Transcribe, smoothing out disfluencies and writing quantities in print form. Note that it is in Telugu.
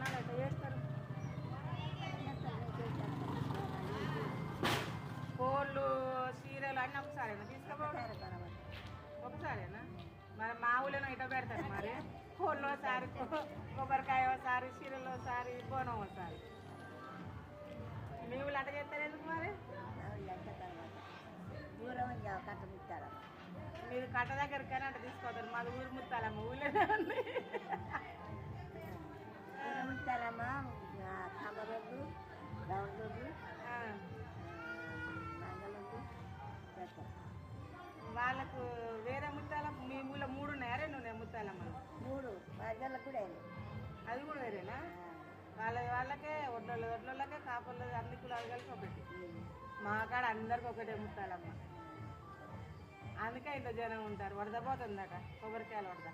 బోనాలు ఎట్లా చేస్తారు? కోళ్ళు చీరలు అన్నీ ఒకసారేనా తీసుకోపోవడం? ఒకసారేనా? మరి మా ఊళ్ళో ఇట పెడతారు మరి కోళ్ళు ఒకసారి, కొబ్బరికాయ ఒకసారి, చీరలు ఒకసారి, బోనం ఒకసారి. మీ ఊళ్ళో అట్ట చేస్తారు ఎందుకు మరి? మీరు కట్ట దగ్గరికి కానీ అట్ట తీసుకోతారు, మాది ఊరు ముత్తాలమ్మ ఊళ్ళో ఉంది. ముత్తాలమ్మ కమరోళ్ళు రౌండ్లు వాళ్ళకు వేరే ముత్తాలమ్మ మీ ఊళ్ళో 3 ఉన్నాయా 2 ఉన్నాయా ముత్తాలమ్మలు? 3 వాళ్ళకు కూడా అది కూడా వేరేనా? వాళ్ళకే ఒడ్లకే కాపర్లు అన్ని కులాలు కలిసి ఒకటి. మా కాడ అందరికి ఒకటే ముత్తాలమ్మ, అందుకే ఇంత జనం ఉంటారు. వడదపోతుందట కొబ్బరికాయలు వడద.